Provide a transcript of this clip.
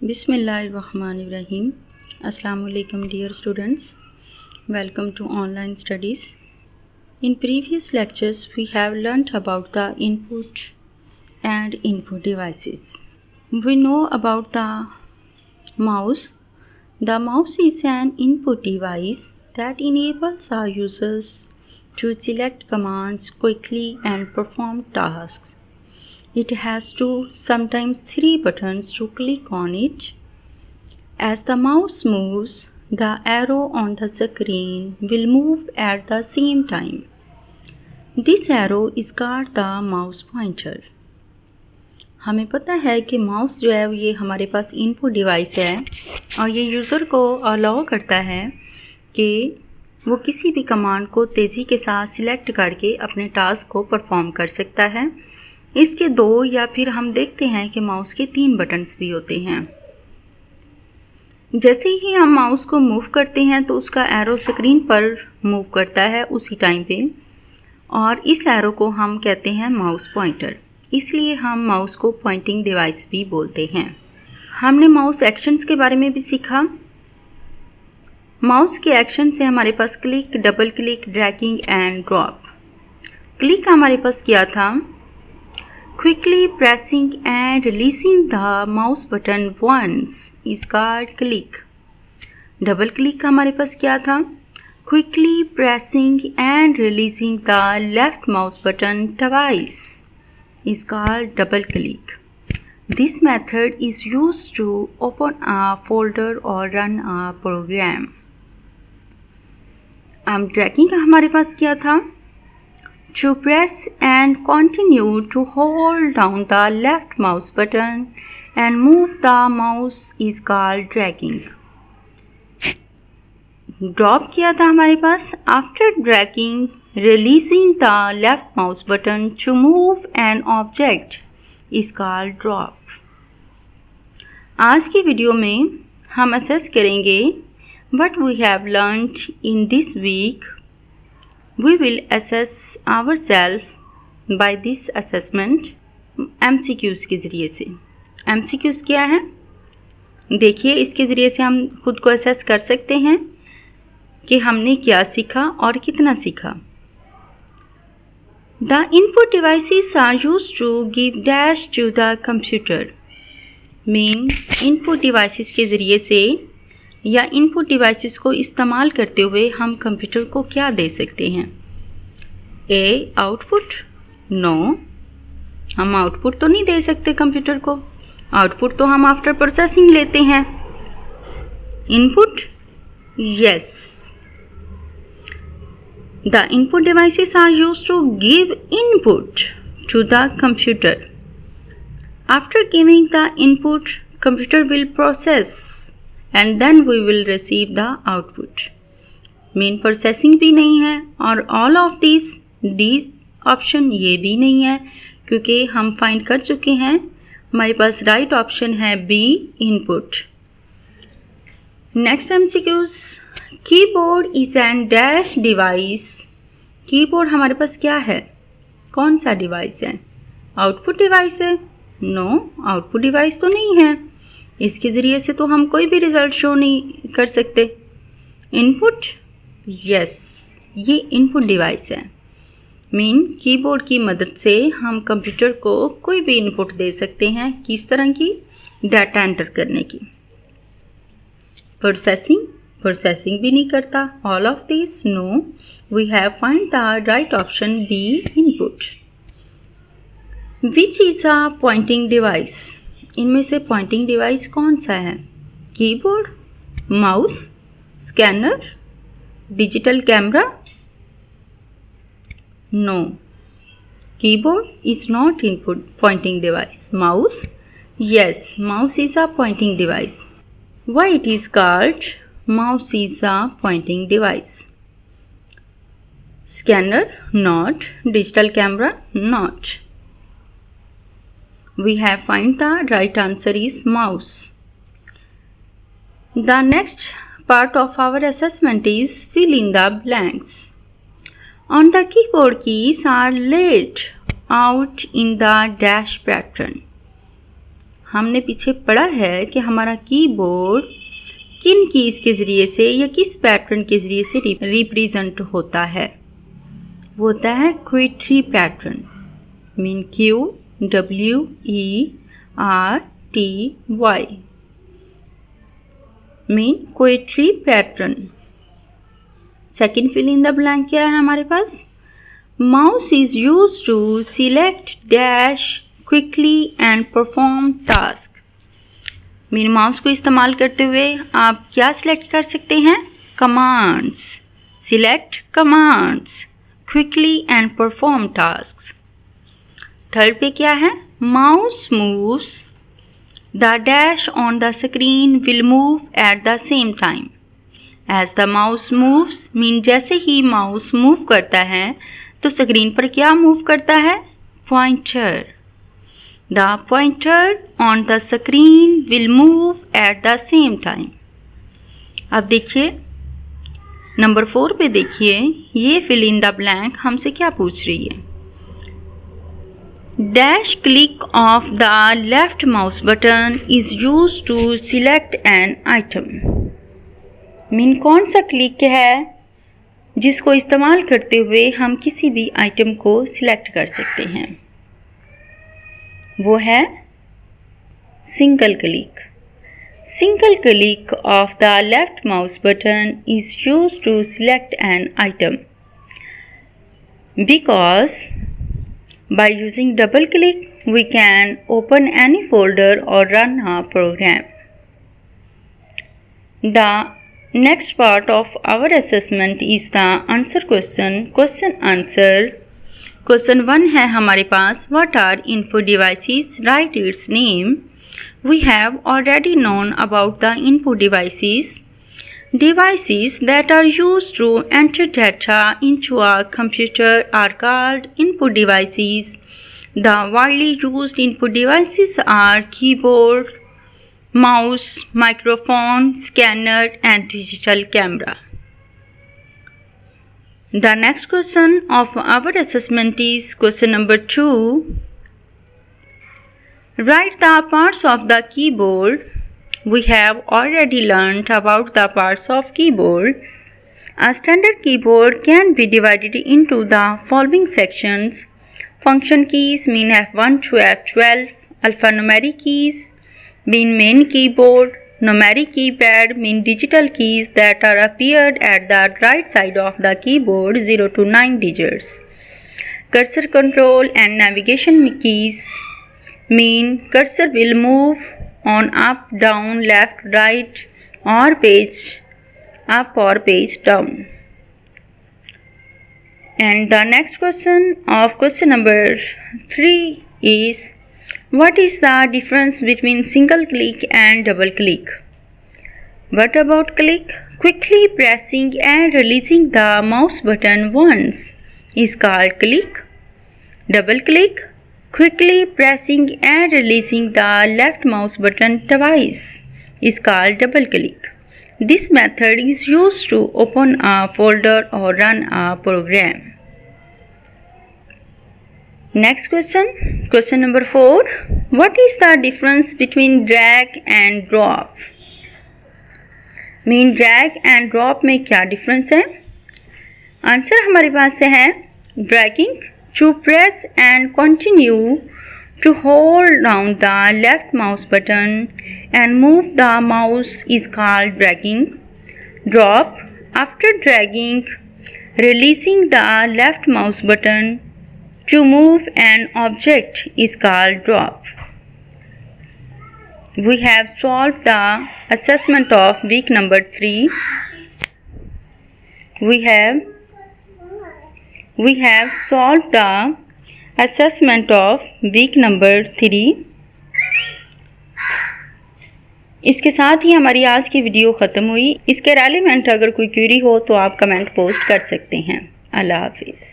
Bismillahirrahmanirrahim. Assalamu alaikum dear students. Welcome to online studies. In previous lectures we have learnt about the input and input devices. We know about the mouse. The mouse is an input device that enables our users to select commands quickly and perform tasks. It has sometimes 3 buttons to click on it. As the mouse moves, the arrow on the screen will move at the same time. This arrow is called the mouse pointer. हमें पता है कि mouse जो है ये हमारे पास input device है और ये यूज़र को अलाउ करता है कि वो किसी भी कमांड को तेज़ी के साथ सिलेक्ट करके अपने टास्क को परफॉर्म कर सकता है। इसके 2 या फिर हम देखते हैं कि माउस के 3 बटन्स भी होते हैं। जैसे ही हम माउस को मूव करते हैं तो उसका एरो स्क्रीन पर मूव करता है उसी टाइम पे, और इस एरो को हम कहते हैं माउस पॉइंटर। इसलिए हम माउस को पॉइंटिंग डिवाइस भी बोलते हैं। हमने माउस एक्शंस के बारे में भी सीखा। माउस के एक्शन से हमारे पास click, double click, dragging and drop. Click हमारे पास क्या था? Quickly pressing and releasing the mouse button once is called click. Double click हमारे पास क्या था? Quickly pressing and releasing the left mouse button twice is called double click. This method is used to open a folder or run a program. Dragging हमारे पास क्या था? To press and continue to hold down the left mouse button and move the mouse is called dragging. Drop किया था हमारे पास? After dragging, releasing the left mouse button to move an object is called drop. आज की video में हम assess करेंगे what we have learned in this week. We will assess ourselves by this assessment MCQs के ज़रिए से। MCQs क्या है? देखिए, इसके ज़रिए से हम खुद को असेस कर सकते हैं कि हमने क्या सीखा और कितना सीखा। The input devices are used to give dash to the computer. Mean input devices के ज़रिए से या इनपुट डिवाइसेस को इस्तेमाल करते हुए हम कंप्यूटर को क्या दे सकते हैं? ए, आउटपुट? नो, हम आउटपुट तो नहीं दे सकते कंप्यूटर को। आउटपुट तो हम आफ्टर प्रोसेसिंग लेते हैं। Input? Yes. The input devices are used to give input to the computer. After giving the input, computer will process and then we will receive the output. Main processing भी नहीं है और all of these option ये भी नहीं है, क्योंकि हम फाइंड कर चुके हैं हमारे पास राइट ऑप्शन है B, input. Next MCQs, keyboard is an dash device. Keyboard हमारे पास क्या है? कौन सा डिवाइस है? आउटपुट डिवाइस है? नो, आउटपुट डिवाइस तो नहीं है। इसके ज़रिए से तो हम कोई भी रिज़ल्ट शो नहीं कर सकते। इनपुट? यस, ये इनपुट डिवाइस है। मीन कीबोर्ड की मदद से हम कंप्यूटर को कोई भी इनपुट दे सकते हैं। किस तरह की? डाटा एंटर करने की। प्रोसेसिंग भी नहीं करता। All of this no, we have find the right option B, input. Which is a pointing device? इनमें से पॉइंटिंग डिवाइस कौन सा है? Keyboard, mouse, scanner, digital camera? No, keyboard is not input pointing device. Mouse? Yes, mouse is a pointing device. Why it is called mouse is a pointing device? Scanner? Not. Digital camera? Not. We have find the right answer is mouse. The next part of our assessment is fill in the blanks. On the keyboard, keys are laid out in the dash pattern. हमने पीछे पढ़ा है कि हमारा keyboard किन keys के ज़रिए से या किस पैटर्न के ज़रिए से रिप्रेजेंट होता है। वो होता है QWERTY pattern, mean QWERTY, mean QWERTY pattern. Second fill in the blank क्या है हमारे पास? Mouse is use to select dash quickly and perform task. Mean mouse को इस्तेमाल करते हुए आप क्या सिलेक्ट कर सकते हैं? Commands. Select commands quickly and perform tasks. Third पे क्या है? Mouse moves the dash on the screen will move at the same time as the mouse moves. Mean जैसे ही माउस मूव करता है तो स्क्रीन पर क्या मूव करता है? Pointer. The pointer on the screen will move at the same time. अब देखिए नंबर 4 पे देखिए, ये फिल इन द ब्लैंक हमसे क्या पूछ रही है? Dash click of the left mouse button is used to select an item. Mean कौन सा क्लिक है जिसको इस्तेमाल करते हुए हम किसी भी आइटम को सिलेक्ट कर सकते हैं? वो है single click. Single click of the left mouse button is used to select an item because by using double click we can open any folder और run a program. The next part of our assessment is the answer question answer. Question 1 है हमारे पास, what are input devices? Right it's name. We have already known about the input devices. Devices that are used to enter data into a computer are called input devices. The widely used input devices are keyboard, mouse, microphone, scanner, and digital camera. The next question of our assessment is question number 2. Write the parts of the keyboard. We have already learned about the parts of keyboard. A standard keyboard can be divided into the following sections. Function keys mean F1 to F12. Alphanumeric keys mean main keyboard. Numeric keypad mean digital keys that are appeared at the right side of the keyboard 0 to 9 digits. Cursor control and navigation keys mean cursor will move on up, down, left, right or page up or page down. And the next question of question number 3 is, what is the difference between single click and double click? What about click? Quickly pressing and releasing the mouse button once is called click. Double click, quickly pressing and releasing the left mouse button twice is called double click. This method is used to open a folder or run a program. Next question number 4. What is the difference between drag and drop? Mean drag and drop में क्या difference है? Answer हमारे पास से है, dragging to press and continue to hold down the left mouse button and move the mouse is called dragging. Drop after dragging releasing the left mouse button to move an object is called drop. We have solved the assessment of week number 3. We have solved the assessment of week number 3. इसके साथ ही हमारी आज की video ख़त्म हुई. इसके relevant अगर कोई क्वेरी हो तो आप कमेंट पोस्ट कर सकते हैं. अल्लाह हाफिज़.